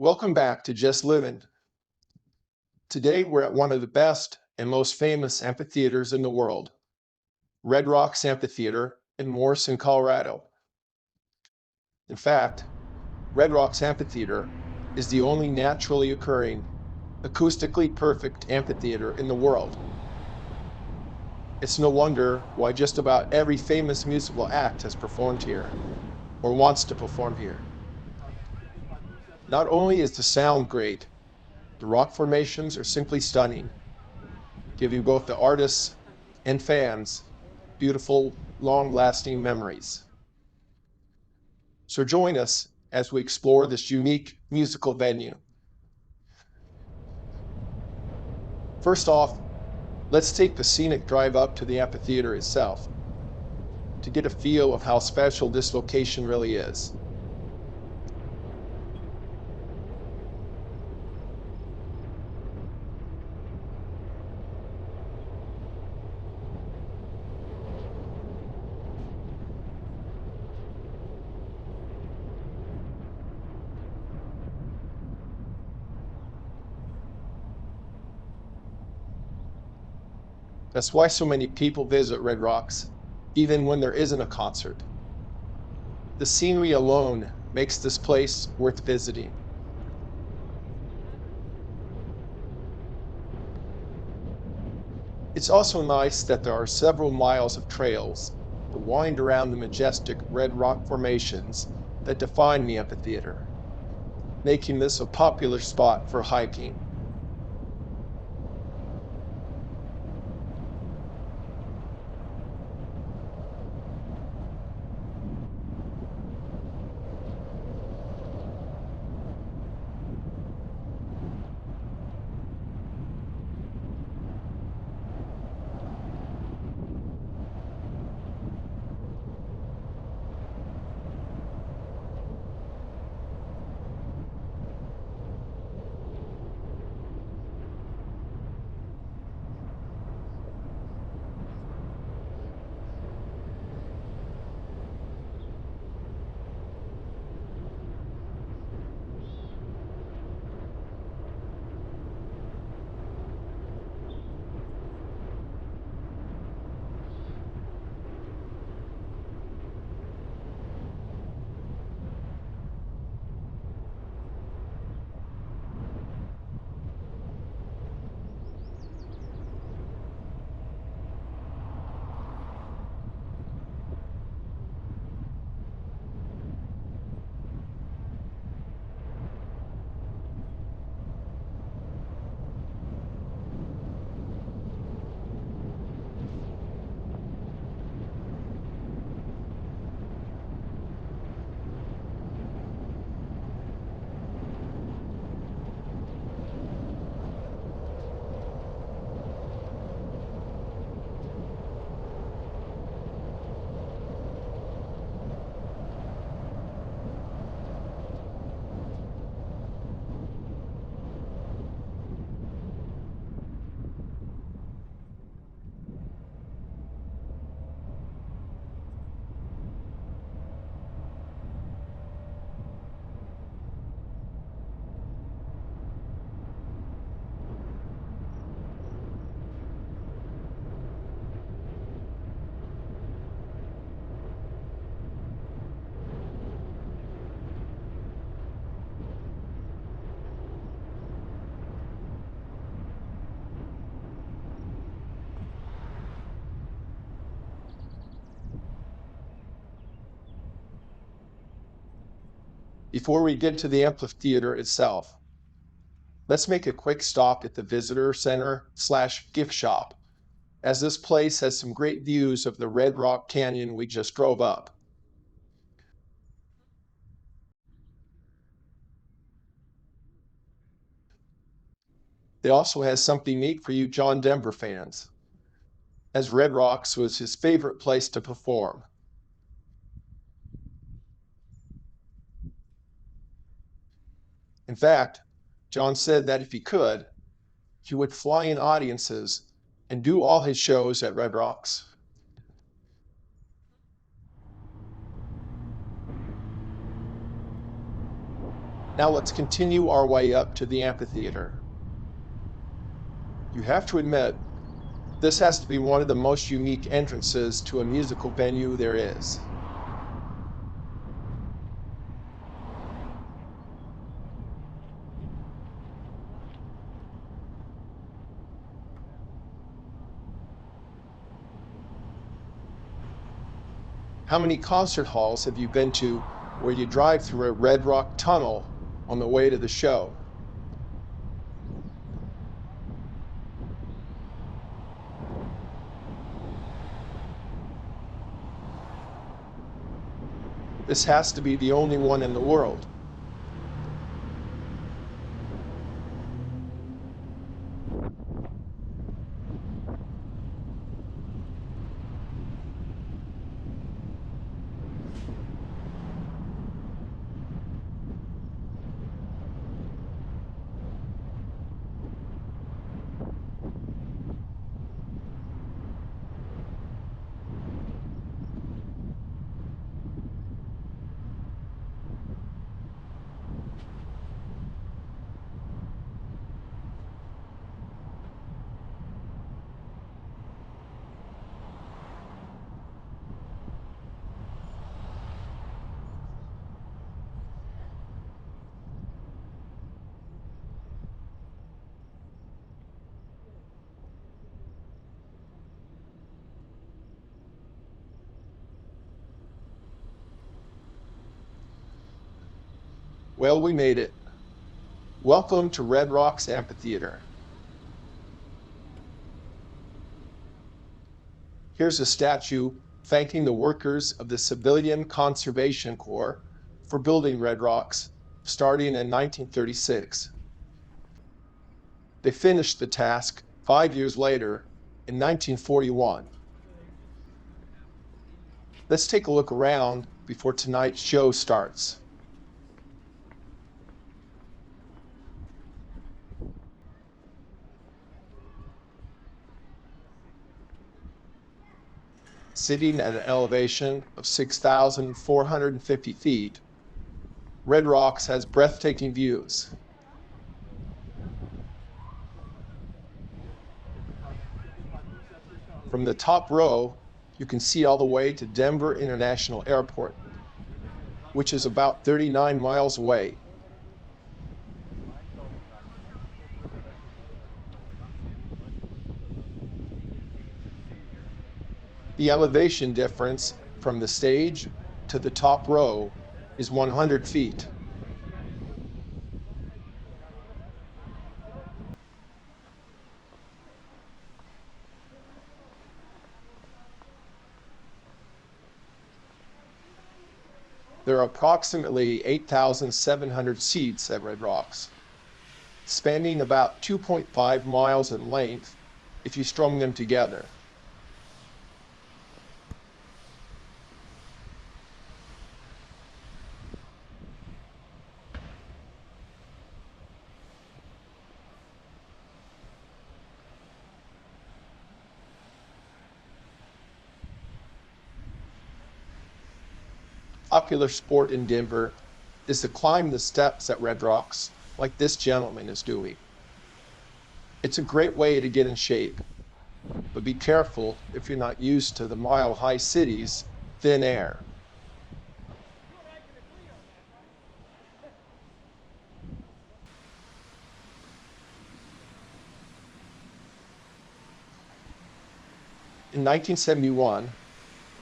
Welcome back to Just Living. Today we're at one of the best and most famous amphitheaters in the world, Red Rocks Amphitheatre in Morrison, Colorado. In fact, Red Rocks Amphitheatre is the only naturally occurring, acoustically perfect amphitheater in the world. It's no wonder why just about every famous musical act has performed here, or wants to perform here. Not only is the sound great, the rock formations are simply stunning, giving both the artists and fans beautiful, long-lasting memories. So join us as we explore this unique musical venue. First off, let's take the scenic drive up to the amphitheater itself to get a feel of how special this location really is. That's why so many people visit Red Rocks, even when there isn't a concert. The scenery alone makes this place worth visiting. It's also nice that there are several miles of trails that wind around the majestic red rock formations that define the amphitheater, making this a popular spot for hiking. Before we get to the amphitheater itself, let's make a quick stop at the visitor center/gift shop, as this place has some great views of the Red Rock Canyon we just drove up. It also has something neat for you John Denver fans, as Red Rocks was his favorite place to perform. In fact, John said that if he could, he would fly in audiences and do all his shows at Red Rocks. Now let's continue our way up to the amphitheater. You have to admit, this has to be one of the most unique entrances to a musical venue there is. How many concert halls have you been to where you drive through a Red Rock tunnel on the way to the show? This has to be the only one in the world. Well, we made it. Welcome to Red Rocks Amphitheatre. Here's a statue thanking the workers of the Civilian Conservation Corps for building Red Rocks, starting in 1936. They finished the task 5 years later in 1941. Let's take a look around before tonight's show starts. Sitting at an elevation of 6,450 feet, Red Rocks has breathtaking views. From the top row, you can see all the way to Denver International Airport, which is about 39 miles away. The elevation difference from the stage to the top row is 100 feet. There are approximately 8,700 seats at Red Rocks, spanning about 2.5 miles in length if you strung them together. Popular sport in Denver is to climb the steps at Red Rocks like this gentleman is doing. It's a great way to get in shape, but be careful if you're not used to the mile-high city's thin air. In 1971,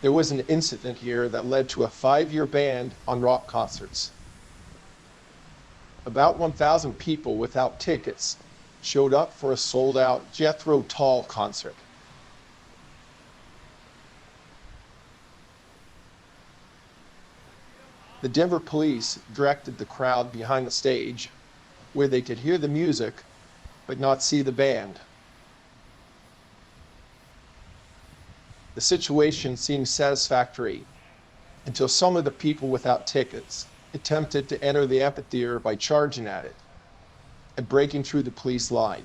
there was an incident here that led to a 5-year ban on rock concerts. About 1,000 people without tickets showed up for a sold-out Jethro Tull concert. The Denver police directed the crowd behind the stage, where they could hear the music but not see the band. The situation seemed satisfactory until some of the people without tickets attempted to enter the amphitheater by charging at it and breaking through the police line.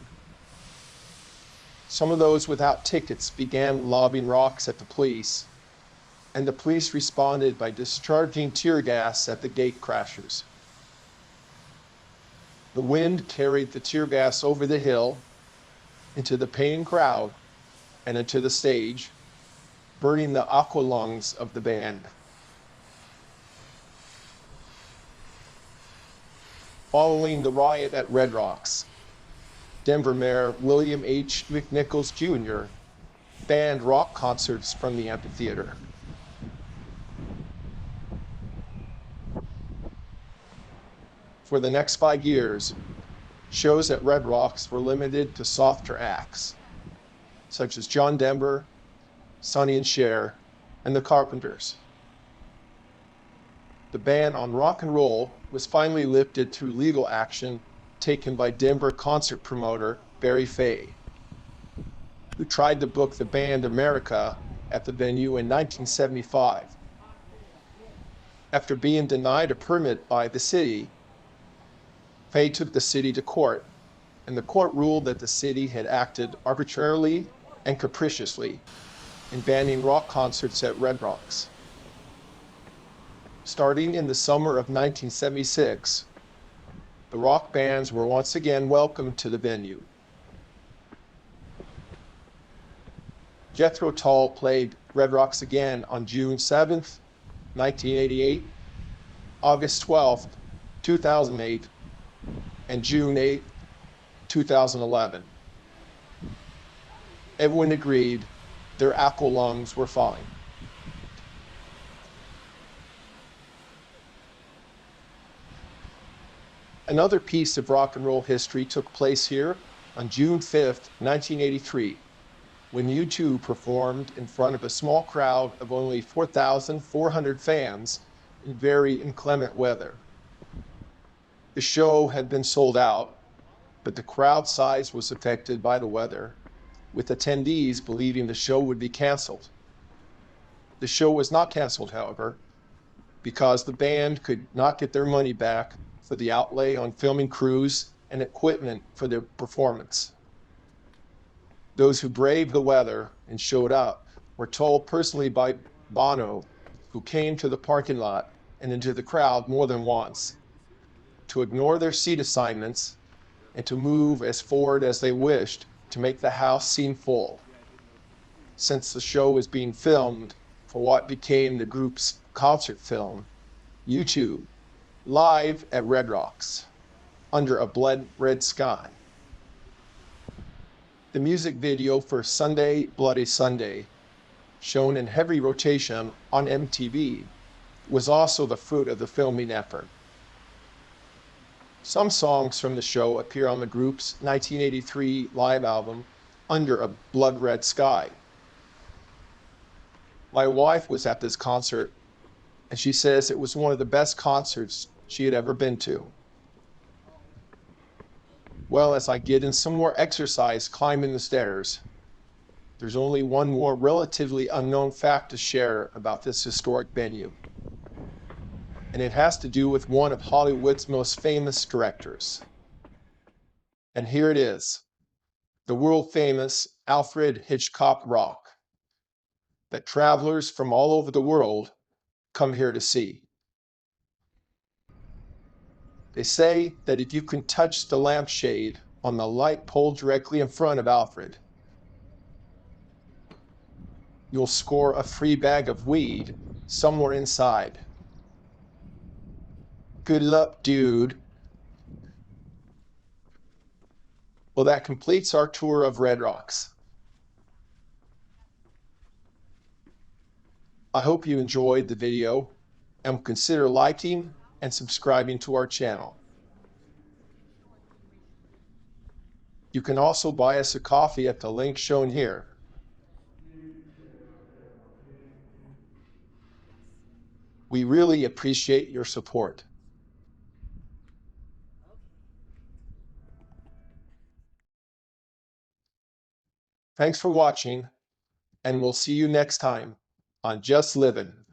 Some of those without tickets began lobbing rocks at the police, and the police responded by discharging tear gas at the gate crashers. The wind carried the tear gas over the hill, into the paying crowd, and into the stage, burning the aqua lungs of the band. Following the riot at Red Rocks, Denver Mayor William H. McNichols Jr. banned rock concerts from the amphitheater. For the next 5 years, shows at Red Rocks were limited to softer acts, such as John Denver, Sonny and Cher, and the Carpenters. The ban on rock and roll was finally lifted through legal action taken by Denver concert promoter Barry Fay, who tried to book the band America at the venue in 1975. After being denied a permit by the city, Fay took the city to court, and the court ruled that the city had acted arbitrarily and capriciously in banning rock concerts at Red Rocks. Starting in the summer of 1976, the rock bands were once again welcomed to the venue. Jethro Tull played Red Rocks again on June 7th, 1988, August 12th, 2008, and June 8th, 2011. Everyone agreed their aqua lungs were fine. Another piece of rock and roll history took place here on June 5th, 1983, when U2 performed in front of a small crowd of only 4,400 fans in very inclement weather. The show had been sold out, but the crowd size was affected by the weather, with attendees believing the show would be canceled. The show was not canceled, however, because the band could not get their money back for the outlay on filming crews and equipment for their performance. Those who braved the weather and showed up were told personally by Bono, who came to the parking lot and into the crowd more than once, to ignore their seat assignments and to move as forward as they wished to make the house seem full, since the show was being filmed for what became the group's concert film, U2, live at Red Rocks, under a blood red sky. The music video for Sunday Bloody Sunday, shown in heavy rotation on MTV, was also the fruit of the filming effort. Some songs from the show appear on the group's 1983 live album, Under a Blood Red Sky. My wife was at this concert, and she says it was one of the best concerts she had ever been to. Well, as I get in some more exercise climbing the stairs, there's only one more relatively unknown fact to share about this historic venue. And it has to do with one of Hollywood's most famous directors. And here it is, the world-famous Alfred Hitchcock Rock, that travelers from all over the world come here to see. They say that if you can touch the lampshade on the light pole directly in front of Alfred, you'll score a free bag of weed somewhere inside. Good luck, dude. Well, that completes our tour of Red Rocks. I hope you enjoyed the video and consider liking and subscribing to our channel. You can also buy us a coffee at the link shown here. We really appreciate your support. Thanks for watching, and we'll see you next time on Just Livin'.